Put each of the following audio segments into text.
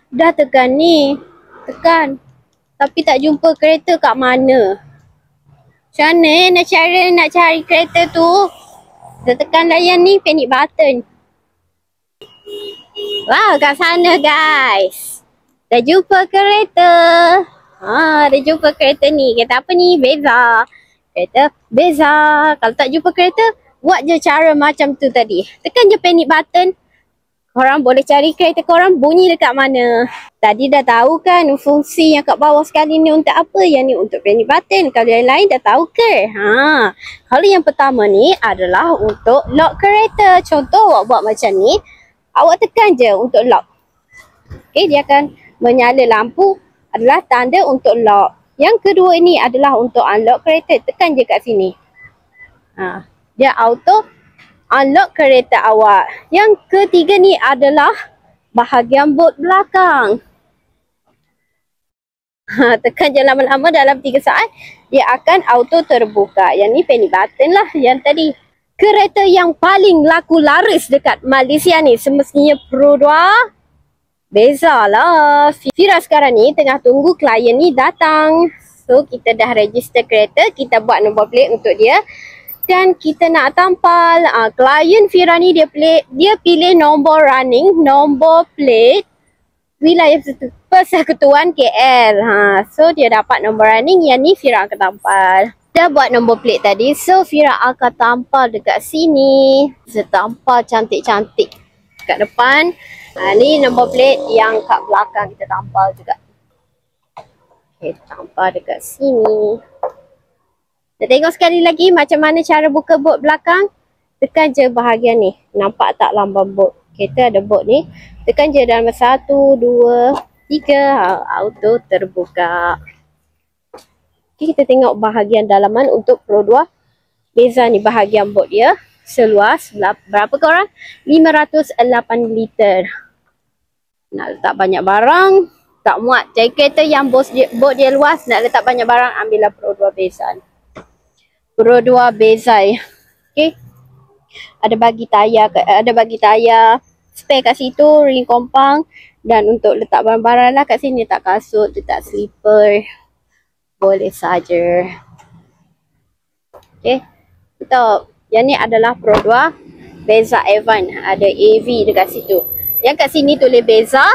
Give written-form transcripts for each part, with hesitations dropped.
Dah tekan ni. Tekan. Tapi tak jumpa kereta kat mana. Macam mana nak cari kereta tu? Dah tekan layan ni panic button. Wah, kat sana guys. Dah jumpa kereta. Dah jumpa kereta ni. Kereta apa ni? Beza. Kereta Beza. Kalau tak jumpa kereta, buat je cara macam tu tadi. Tekan je panic button. Korang boleh cari kereta korang bunyi dekat mana. Tadi dah tahu kan fungsi yang kat bawah sekali ni untuk apa? Yang ni untuk panic button. Kalau yang lain dah tahu ke? Kalau yang pertama ni adalah untuk lock kereta. Contoh awak buat macam ni. Awak tekan je untuk lock. Okay, dia akan menyala lampu adalah tanda untuk lock. Yang kedua ni adalah untuk unlock kereta. Tekan je kat sini. Dia auto unlock kereta awak. Yang ketiga ni adalah bahagian bot belakang. Tekan je lama-lama dalam 3 saat. Dia akan auto terbuka. Yang ni panic button lah yang tadi. Kereta yang paling laku laris dekat Malaysia ni semestinya Pro 2 Beza lah. Fira sekarang ni tengah tunggu klien ni datang. So kita dah register kereta. Kita buat nombor plate untuk dia. Dan kita nak tampal. Klien Fira ni dia pilih nombor running, nombor plate wilayah Persekutuan KL. So dia dapat nombor running. Yang ni Fira akan tampal. Dah buat nombor plate tadi. So Fira akan tampal dekat sini. Setampal cantik-cantik kat depan. Ni nombor plate yang kat belakang kita tampal juga. Okay, tampal dekat sini. Kita tengok sekali lagi macam mana cara buka bot belakang. Tekan je bahagian ni. Nampak tak lambang bot? Kita ada bot ni. Tekan je dalam 1, 2, 3. Auto terbuka. Okay, kita tengok bahagian dalaman untuk Pro 2 Beza ni bahagian bot dia. Seluas berapa korang? 508 liter. Nak letak banyak barang, tak muat. Jadi kereta yang bot dia luas, nak letak banyak barang, ambillah Pro 2 Beza ni. Pro 2 Beza. Okay. Ada bagi tayar spare kat situ, ring kompang. Dan untuk letak barang-barang lah kat sini, letak kasut, letak slipper. Boleh saja. Okay. Kita yang ni adalah Pro 2 Beza Evan. Ada AV dekat situ. Yang kat sini tulis Beza.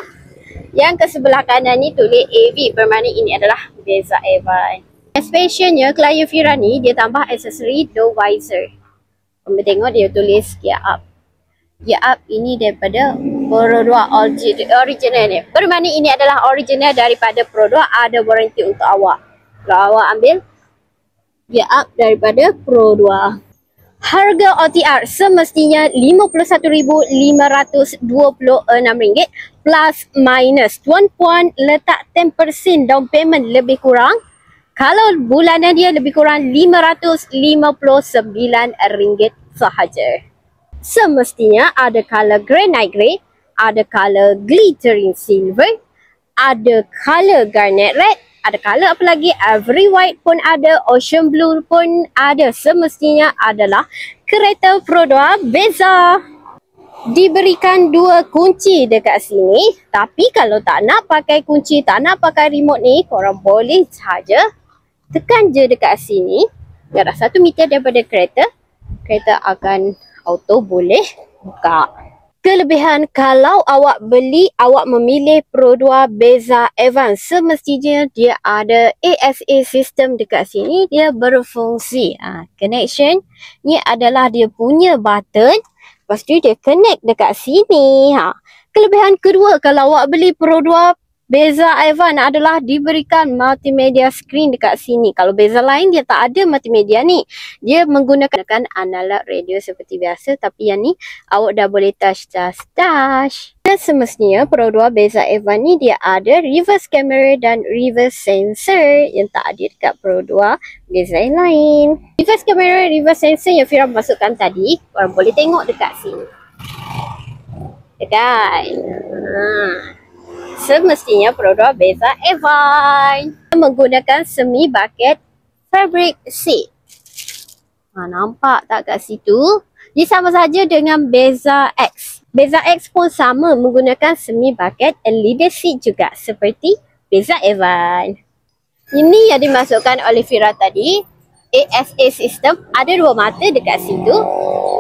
Yang ke sebelah kanan ni tulis AV. Bermakna ini adalah Beza Evan. Specialnya klien Fira ni dia tambah aksesori door visor. Kamu tengok dia tulis gear up. Gear up ini daripada Pro 2 original ni. Bermakna ini adalah original daripada Pro 2. Ada warranty untuk awak. Kalau awak ambil gear up daripada Pro 2. Harga OTR semestinya RM51,526 plus minus. Tuan-puan letak 10% down payment lebih kurang. Kalau bulanan dia lebih kurang RM559 sahaja. Semestinya ada color granite grey, ada color glittering silver, ada color garnet red, ada color apa lagi, ivory white pun ada, ocean blue pun ada. Semestinya adalah kereta Pro 2 Beza. Diberikan 2 kunci dekat sini. Tapi kalau tak nak pakai kunci, tak nak pakai remote ni, korang boleh saja tekan je dekat sini. Jarak 1 meter daripada kereta. Kereta akan auto boleh buka. Kelebihan kalau awak memilih Pro 2 Beza Evan, semestinya dia ada ASA system dekat sini. Dia berfungsi. Connection ni adalah dia punya button. Lepas tu dia connect dekat sini. Kelebihan kedua kalau awak beli Pro 2 Beza Evan adalah diberikan multimedia screen dekat sini. Kalau Beza lain dia tak ada multimedia ni. Dia menggunakan analog radio seperti biasa. Tapi yang ni awak dah boleh touch. Dan semestinya Pro 2 Beza Evan ni dia ada reverse camera dan reverse sensor yang tak ada dekat Pro 2 Beza yang lain. Reverse camera, reverse sensor yang Fira masukkan tadi, korang boleh tengok dekat sini. Dekat. Semestinya Pro 2 Beza Evan menggunakan semi bucket fabric seat. Nampak tak kat situ? Dia sama saja dengan Beza X. Beza X pun sama menggunakan semi bucket leadership juga seperti Beza Evan. Ini yang dimasukkan oleh Fira tadi. ASA system ada 2 mata dekat situ.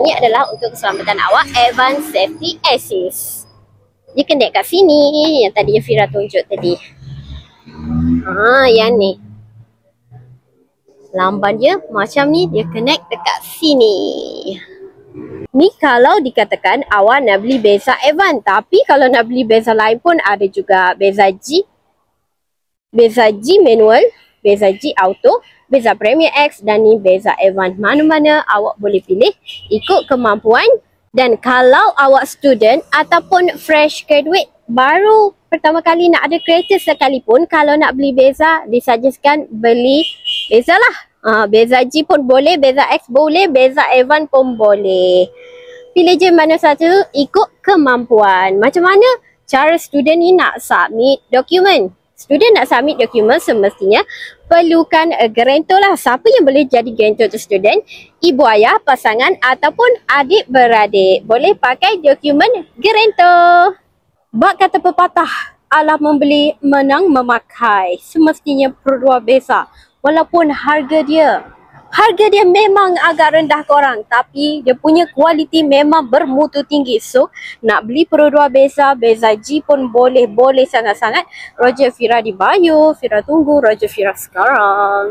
Ini adalah untuk keselamatan awak, Advanced Safety Assist. Dia connect kat sini yang tadi yang Fira tunjuk tadi. Yang ni. Lamban dia macam ni, dia connect dekat sini. Ni kalau dikatakan awak nak beli Beza Evan, tapi kalau nak beli Beza lain pun ada juga Beza G, Beza G manual, Beza G auto, Beza Premier X dan ni Beza Evan. Mana-mana awak boleh pilih ikut kemampuan. Dan kalau awak student ataupun fresh graduate baru pertama kali nak ada kereta sekalipun, kalau nak beli Beza disuggestkan beli Beza lah. Beza G pun boleh, Beza X boleh, Beza Evan pun boleh. Pilih je mana satu ikut kemampuan. Macam mana cara student ni nak submit dokumen? Student nak submit dokumen semestinya perlukan guarantor lah. Siapa yang boleh jadi guarantor tu student? Ibu ayah, pasangan ataupun adik-beradik. Boleh pakai dokumen guarantor. Bak kata pepatah, alah membeli menang memakai. Semestinya perlu Beza. Walaupun harga dia memang agak rendah korang, tapi dia punya kualiti memang bermutu tinggi. So, nak beli Pro 2 Beza, Beza G pun boleh sangat-sangat. Roger Fira di bio, Fira tunggu Roger Fira sekarang.